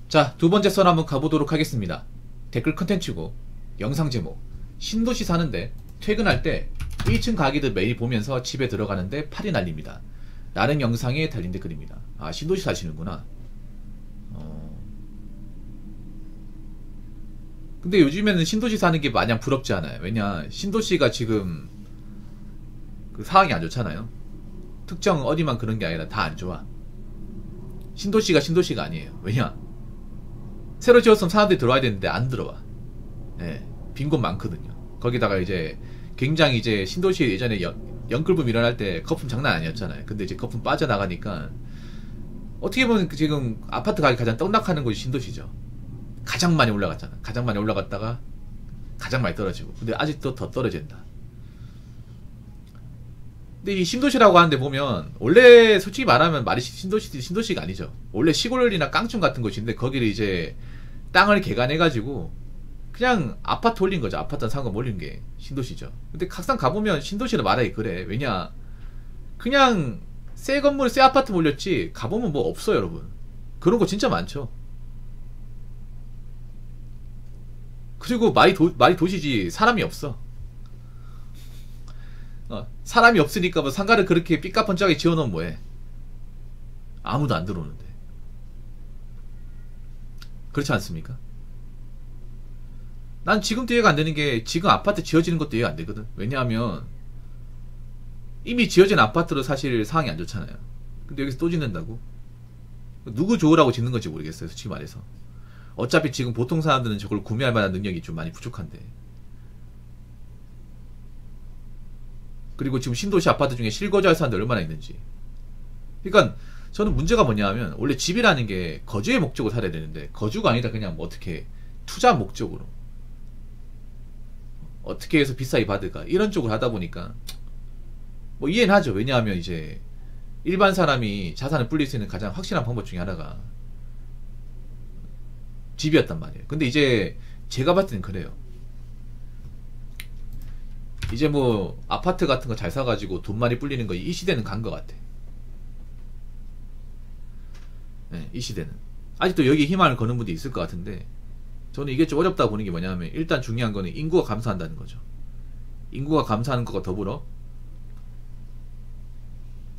자, 두 번째 썰 한번 가보도록 하겠습니다. 댓글 컨텐츠고 영상 제목: 신도시 사는데 퇴근할 때 1층 가게들 매일 보면서 집에 들어가는데 팔이 날립니다. 라는 영상에 달린 댓글입니다. 아, 신도시 사시는구나. 근데 요즘에는 신도시 사는 게 마냥 부럽지 않아요. 왜냐, 신도시가 지금 그 상황이 안 좋잖아요. 특정 어디만 그런 게 아니라 다 안 좋아. 신도시가 신도시가 아니에요. 왜냐, 새로 지었으면 사람들이 들어와야 되는데 안 들어와. 예, 빈 곳 많거든요. 거기다가 이제 굉장히 이제 신도시 예전에 연끌붐 일어날 때 거품 장난 아니었잖아요. 근데 이제 거품 빠져나가니까 어떻게 보면 지금 아파트 가격이 가장 떡락하는 곳이 신도시죠. 가장 많이 올라갔잖아. 가장 많이 올라갔다가 가장 많이 떨어지고. 근데 아직도 더 떨어진다. 근데 이 신도시라고 하는데 보면 원래 솔직히 말하면 말이 신도시가 아니죠. 원래 시골이나 깡촌 같은 곳인데 거기를 이제 땅을 개간해가지고 그냥 아파트 올린 거죠. 아파트는 상금 올린 게 신도시죠. 근데 각상 가보면 신도시는 말하기 그래. 왜냐, 그냥 새 건물 새 아파트 몰렸지 가보면 뭐 없어요 여러분. 그런 거 진짜 많죠. 그리고 말이 도시지 사람이 없어. 사람이 없으니까 뭐 상가를 그렇게 삐까뻔쩍하게 지어놓으면 뭐해. 아무도 안 들어오는데. 그렇지 않습니까? 난 지금도 이해가 안 되는 게, 지금 아파트 지어지는 것도 이해가 안 되거든. 왜냐하면 이미 지어진 아파트로 사실 상황이 안 좋잖아요. 근데 여기서 또 짓는다고? 누구 좋으라고 짓는 건지 모르겠어요, 솔직히 말해서. 어차피 지금 보통 사람들은 저걸 구매할 만한 능력이 좀 많이 부족한데. 그리고 지금 신도시 아파트 중에 실거주할 사람들 얼마나 있는지. 그러니까 저는 문제가 뭐냐 하면, 원래 집이라는 게 거주의 목적으로 살아야 되는데 거주가 아니다 그냥 뭐 어떻게 투자 목적으로 어떻게 해서 비싸게 받을까 이런 쪽으로 하다 보니까 뭐 이해는 하죠. 왜냐하면 이제 일반 사람이 자산을 불릴 수 있는 가장 확실한 방법 중에 하나가 집이었단 말이에요. 근데 이제 제가 봤을 때는 그래요. 이제 뭐 아파트 같은 거 잘 사가지고 돈 많이 불리는 거 이 시대는 간 것 같아. 네, 이 시대는 아직도 여기 희망을 거는 분도 있을 것 같은데, 저는 이게 좀 어렵다고 보는 게 뭐냐면, 일단 중요한 거는 인구가 감소한다는 거죠. 인구가 감소하는 것과 더불어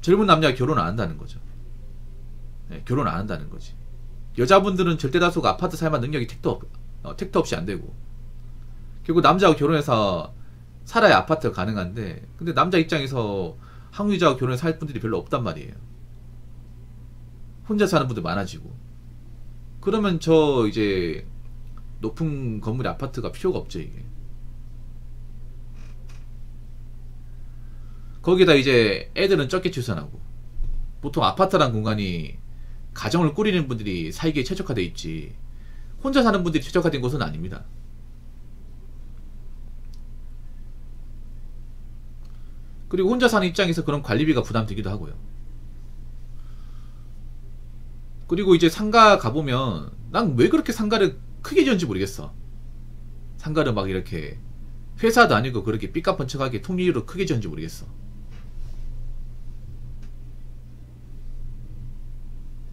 젊은 남자가 결혼 안 한다는 거죠. 네, 결혼 안 한다는 거지. 여자분들은 절대 다수가 아파트 살만 능력이 택도 없이 안 되고, 결국 남자하고 결혼해서 살아야 아파트가 가능한데, 근데 남자 입장에서 한국 여자하고 결혼해서 살 분들이 별로 없단 말이에요. 혼자 사는 분들 많아지고. 그러면 저 이제 높은 건물의 아파트가 필요가 없죠 이게. 거기다 이제 애들은 적게 출산하고. 보통 아파트란 공간이 가정을 꾸리는 분들이 살기에 최적화되어 있지, 혼자 사는 분들이 최적화된 곳은 아닙니다. 그리고 혼자 사는 입장에서 그런 관리비가 부담되기도 하고요. 그리고 이제 상가 가보면 난 왜 그렇게 상가를 크게 지었는지 모르겠어. 상가를 막 이렇게 회사도 아니고 그렇게 삐까뻔쩍하게 통리로 크게 지었는지 모르겠어.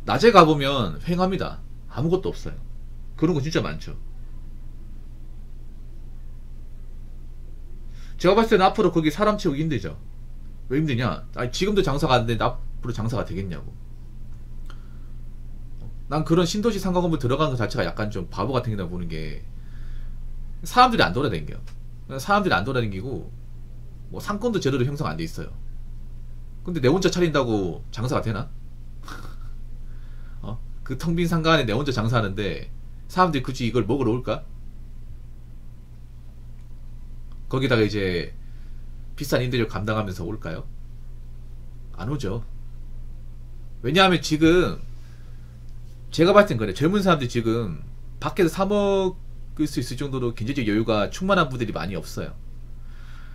낮에 가보면 휑합니다. 아무것도 없어요. 그런 거 진짜 많죠. 제가 봤을 때는 앞으로 거기 사람 채우기 힘들죠. 왜 힘드냐? 아니, 지금도 장사가 안 되는데 앞으로 장사가 되겠냐고. 난 그런 신도시 상가 건물 들어가는 것 자체가 약간 좀 바보 같은 게다 보는 게, 사람들이 안 돌아다녀요. 사람들이 안 돌아다니고 뭐 상권도 제대로 형성 안 돼 있어요. 근데 내 혼자 차린다고 장사가 되나? 그 텅 빈 상가 안에 내 혼자 장사하는데 사람들이 굳이 이걸 먹으러 올까? 거기다가 이제 비싼 임대료 감당하면서 올까요? 안 오죠. 왜냐하면 지금 제가 봤을 땐 그래. 젊은 사람들이 지금 밖에서 사 먹을 수 있을 정도로 경제적 여유가 충만한 분들이 많이 없어요.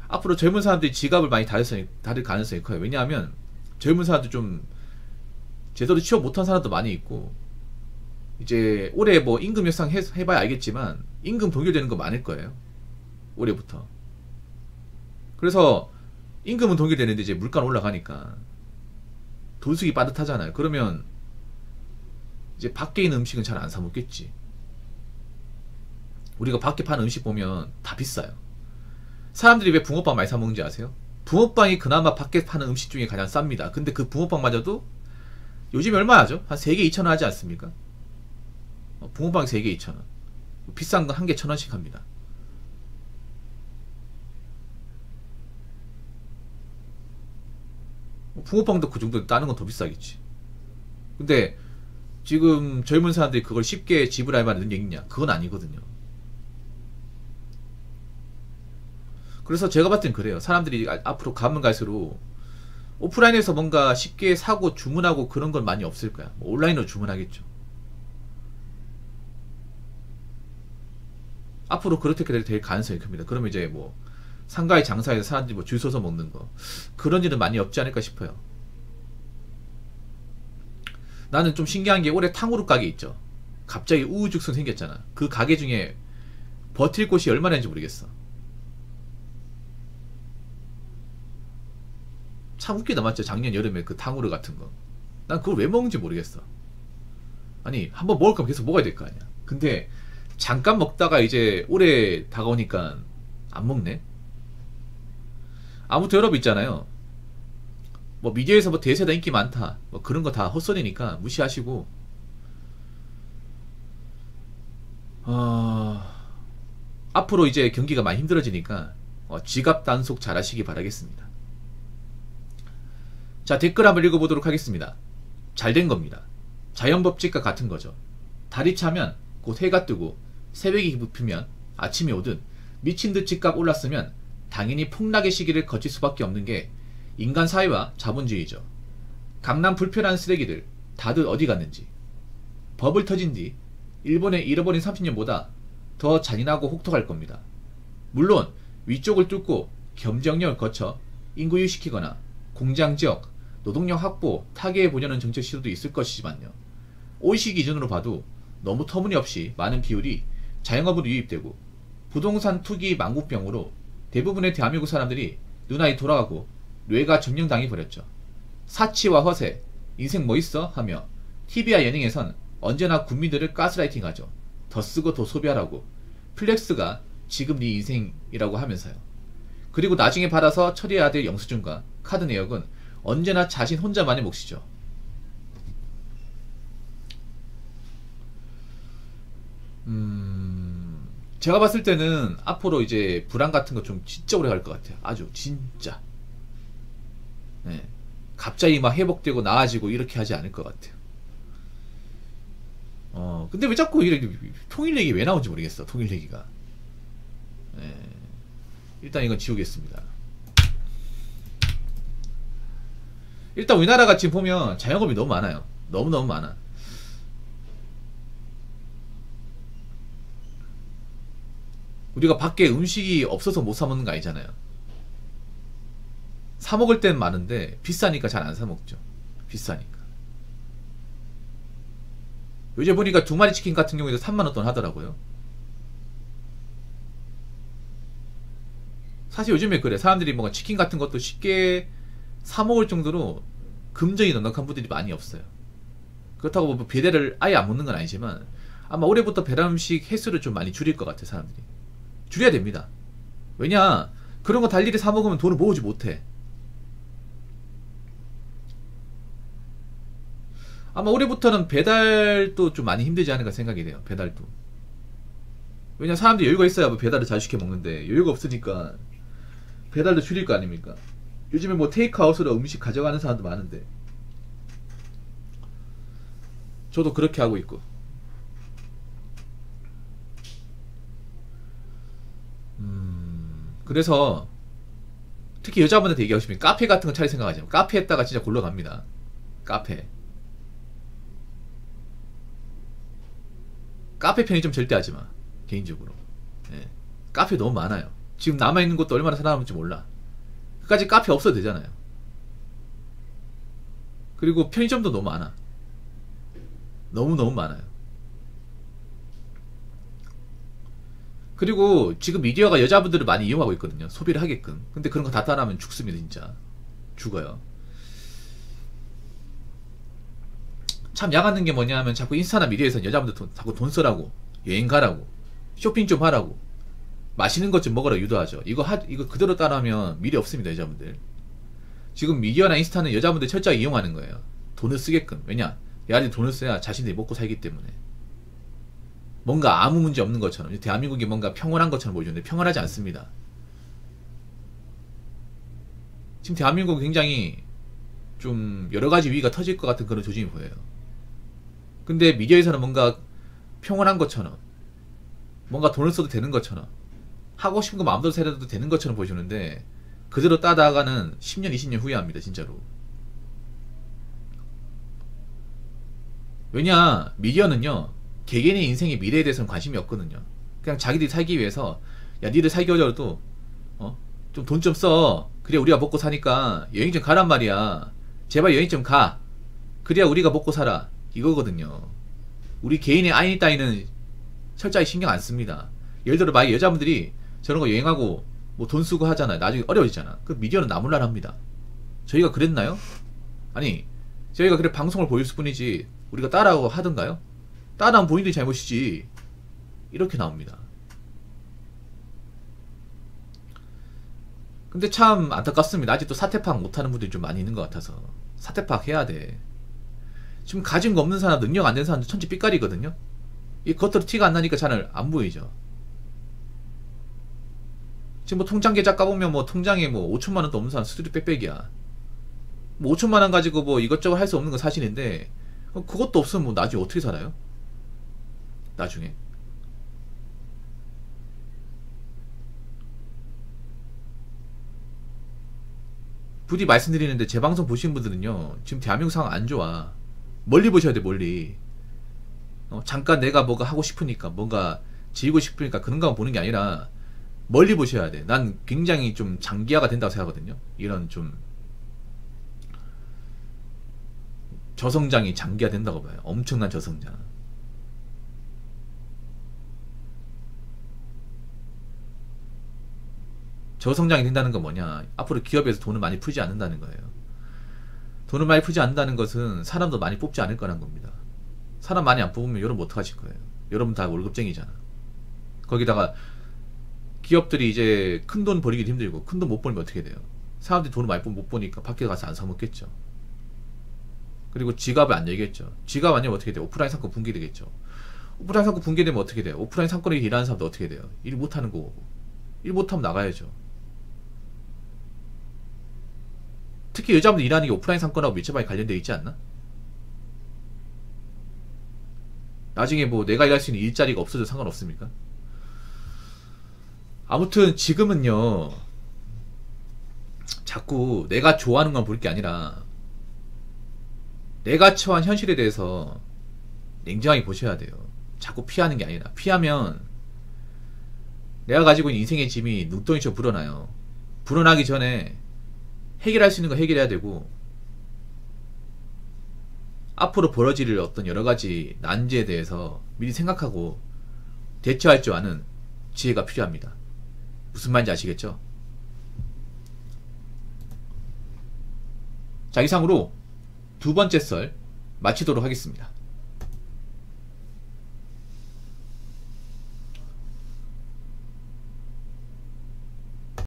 앞으로 젊은 사람들이 지갑을 많이 다를 가능성이 커요. 왜냐하면 젊은 사람들 좀 제대로 취업 못한 사람도 많이 있고, 이제 올해 뭐 임금 협상 해봐야 알겠지만 임금 동결되는 거 많을 거예요 올해부터. 그래서 임금은 동결되는데 이제 물가는 올라가니까 돈수기 빠듯하잖아요. 그러면 이제 밖에 있는 음식은 잘 안 사 먹겠지. 우리가 밖에 파는 음식 보면 다 비싸요. 사람들이 왜 붕어빵 많이 사 먹는지 아세요? 붕어빵이 그나마 밖에 파는 음식 중에 가장 쌉니다. 근데 그 붕어빵마저도 요즘에 얼마 하죠? 한 3개 2,000원 하지 않습니까? 붕어빵 3개 2,000원. 비싼 건 1개 1,000원씩 합니다. 붕어빵도 그 정도 따는 건 더 비싸겠지. 근데 지금 젊은 사람들이 그걸 쉽게 지불할 만한 능력이 있냐? 그건 아니거든요. 그래서 제가 봤을 땐 그래요. 사람들이 앞으로 가면 갈수록 오프라인에서 뭔가 쉽게 사고 주문하고 그런 건 많이 없을 거야. 온라인으로 주문하겠죠. 앞으로 그렇게 될 가능성이 큽니다. 그러면 이제 뭐 상가의 장사에서 사람들이 뭐 줄 서서 먹는 거 그런 일은 많이 없지 않을까 싶어요. 나는 좀 신기한 게 올해 탕후루 가게 있죠. 갑자기 우후죽순 생겼잖아. 그 가게 중에 버틸 곳이 얼마나 있는지 모르겠어. 참 웃기다 맞죠? 작년 여름에 그 탕후루 같은 거. 난 그걸 왜 먹는지 모르겠어. 아니 한번 먹을 거면 계속 먹어야 될 거 아니야. 근데 잠깐 먹다가 이제 올해 다가오니까 안 먹네. 아무튼 여러분 있잖아요. 뭐 미디어에서 뭐 대세다 인기 많다 뭐 그런 거 다 헛소리니까 무시하시고 앞으로 이제 경기가 많이 힘들어지니까 지갑 단속 잘 하시기 바라겠습니다. 자, 댓글 한번 읽어보도록 하겠습니다. 잘된 겁니다. 자연법칙과 같은 거죠. 달이 차면 곧 해가 뜨고 새벽이 부피면 아침이 오든 미친듯 집값 올랐으면 당연히 폭락의 시기를 거칠 수밖에 없는 게 인간 사회와 자본주의죠. 강남 불편한 쓰레기들 다들 어디 갔는지. 버블 터진 뒤 일본의 잃어버린 30년보다 더 잔인하고 혹독할 겁니다. 물론 위쪽을 뚫고 경쟁력을 거쳐 인구 유식시키거나 공장지역, 노동력 확보, 타개해보려는 정책 시도도 있을 것이지만요. OECD 기준으로 봐도 너무 터무니없이 많은 비율이 자영업으로 유입되고 부동산 투기 망국병으로 대부분의 대한민국 사람들이 눈알이 돌아가고 뇌가 점령당해버렸죠. 사치와 허세, 인생 뭐 있어? 하며 TV와 예능에선 언제나 국민들을 가스라이팅하죠. 더 쓰고 더 소비하라고. 플렉스가 지금 네 인생이라고 하면서요. 그리고 나중에 받아서 처리해야 될 영수증과 카드 내역은 언제나 자신 혼자만의 몫이죠. 제가 봤을 때는 앞으로 이제 불안 같은 거 좀 진짜 오래 갈 것 같아요. 아주 진짜. 네. 갑자기 막 회복되고 나아지고 이렇게 하지 않을 것 같아요. 근데 왜 자꾸 이렇게 통일 얘기 왜 나온지 모르겠어. 통일 얘기가. 네. 일단 이건 지우겠습니다. 일단 우리나라가 지금 보면 자영업이 너무 많아요. 너무너무 많아. 우리가 밖에 음식이 없어서 못 사먹는 거 아니잖아요. 사먹을 땐 많은데 비싸니까 잘 안 사먹죠. 비싸니까. 요즘 보니까 2마리 치킨 같은 경우에도 3만원 돈 하더라고요. 사실 요즘에 그래. 사람들이 뭔가 치킨 같은 것도 쉽게 사먹을 정도로 금전이 넉넉한 분들이 많이 없어요. 그렇다고 뭐 배달을 아예 안 먹는 건 아니지만 아마 올해부터 배달 음식 횟수를 좀 많이 줄일 것 같아요. 사람들이 줄여야 됩니다. 왜냐 그런 거 달리리 사 먹으면 돈을 모으지 못해. 아마 올해부터는 배달도 좀 많이 힘들지 않을까 생각이 돼요. 배달도. 왜냐 사람들이 여유가 있어야 뭐 배달을 잘 시켜 먹는데 여유가 없으니까 배달도 줄일 거 아닙니까? 요즘에 뭐 테이크아웃으로 음식 가져가는 사람도 많은데 저도 그렇게 하고 있고. 그래서 특히 여자분한테 얘기하고 싶으면 카페 같은 거 차라리 생각하지 마. 카페 했다가 진짜 굴러갑니다. 카페 편의점 절대 하지마. 개인적으로. 예. 카페 너무 많아요. 지금 남아있는 것도 얼마나 살아남을지 몰라. 끝까지 카페 없어도 되잖아요. 그리고 편의점도 너무 많아. 너무너무 많아요. 그리고 지금 미디어가 여자분들을 많이 이용하고 있거든요. 소비를 하게끔. 근데 그런 거 다 따라하면 죽습니다. 진짜 죽어요. 참 야같는 게 뭐냐면 자꾸 인스타나 미디어에서 여자분들 자꾸 돈 쓰라고, 여행 가라고, 쇼핑 좀 하라고, 맛있는 것 좀 먹으라 유도하죠. 이거 그대로 따라하면 미래 없습니다, 여자분들. 지금 미디어나 인스타는 여자분들 철저하게 이용하는 거예요. 돈을 쓰게끔. 왜냐? 얘들이 돈을 써야 자신들이 먹고 살기 때문에. 뭔가 아무 문제 없는 것처럼, 대한민국이 뭔가 평온한 것처럼 보여주는데 평온하지 않습니다. 지금 대한민국은 굉장히 좀 여러가지 위기가 터질 것 같은 그런 조짐이 보여요. 근데 미디어에서는 뭔가 평온한 것처럼, 뭔가 돈을 써도 되는 것처럼, 하고 싶은 거 마음대로 살아도 되는 것처럼 보여주는데 그대로 따다가는 10년 20년 후회합니다, 진짜로. 왜냐, 미디어는요 개개인의 인생의 미래에 대해서는 관심이 없거든요. 그냥 자기들이 살기 위해서, 야 니들 살기 어려워도 좀 돈 좀 써, 그래 우리가 먹고 사니까 여행 좀 가란 말이야, 제발 여행 좀 가, 그래야 우리가 먹고 살아, 이거거든요. 우리 개인의 아이니 따위는 철저히 신경 안 씁니다. 예를 들어 만약 여자분들이 저런 거 여행하고 뭐 돈 쓰고 하잖아요. 나중에 어려워지잖아. 그 미디어는 나몰라라 합니다. 저희가 그랬나요? 아니, 저희가 그래 방송을 보여줄 뿐이지 우리가 따라하고 하던가요? 따라하면 본인들이 잘못이지. 이렇게 나옵니다. 근데 참 안타깝습니다. 아직도 사태 파악 못하는 분들이 좀 많이 있는 것 같아서. 사태 파악 해야 돼. 지금 가진 거 없는 사람, 능력 안 되는 사람들 천지 삐까리거든요. 이 겉으로 티가 안 나니까 잘 안 보이죠. 지금 뭐 통장 계좌 까보면 뭐 통장에 뭐 5천만 원도 없는 사람 수수료 빽빽이야. 뭐 5천만 원 가지고 뭐 이것저것 할 수 없는 건 사실인데 그것도 없으면 뭐 나중에 어떻게 살아요? 나중에. 부디 말씀드리는데 제 방송 보시는 분들은요 지금 대한민국 상황 안 좋아. 멀리 보셔야 돼, 멀리. 잠깐 내가 뭐가 하고 싶으니까, 뭔가 지고 싶으니까 그런 거만 보는 게 아니라 멀리 보셔야 돼. 난 굉장히 좀 장기화가 된다고 생각하거든요. 이런 좀 저성장이 장기화 된다고 봐요. 엄청난 저성장. 저성장이 된다는 건 뭐냐, 앞으로 기업에서 돈을 많이 풀지 않는다는 거예요. 돈을 많이 풀지 않는다는 것은 사람도 많이 뽑지 않을 거라는 겁니다. 사람 많이 안 뽑으면 여러분 어떡하실 거예요? 여러분 다 월급쟁이잖아. 거기다가 기업들이 이제 큰 돈 벌이기도 힘들고, 큰 돈 못 벌면 어떻게 돼요? 사람들이 돈을 많이 못 버니까 밖에 가서 안 사먹겠죠. 그리고 지갑을 안 열겠죠. 지갑 안 열면 어떻게 돼요? 오프라인 상권 붕괴되겠죠. 오프라인 상권 붕괴되면 어떻게 돼요? 오프라인 상권에 일하는 사람도 어떻게 돼요? 일 못하는 거고. 일 못하면 나가야죠. 특히 여자분들 일하는 게 오프라인 상권하고 밀접하게 관련되어 있지 않나? 나중에 뭐 내가 일할 수 있는 일자리가 없어져도 상관없습니까? 아무튼 지금은요 자꾸 내가 좋아하는 건 볼 게 아니라 내가 처한 현실에 대해서 냉정하게 보셔야 돼요. 자꾸 피하는 게 아니라, 피하면 내가 가지고 있는 인생의 짐이 눈덩이처럼 불어나요. 불어나기 전에 해결할 수 있는 거 해결해야 되고, 앞으로 벌어질 어떤 여러가지 난제에 대해서 미리 생각하고 대처할 줄 아는 지혜가 필요합니다. 무슨 말인지 아시겠죠? 자, 이상으로 두 번째 썰 마치도록 하겠습니다.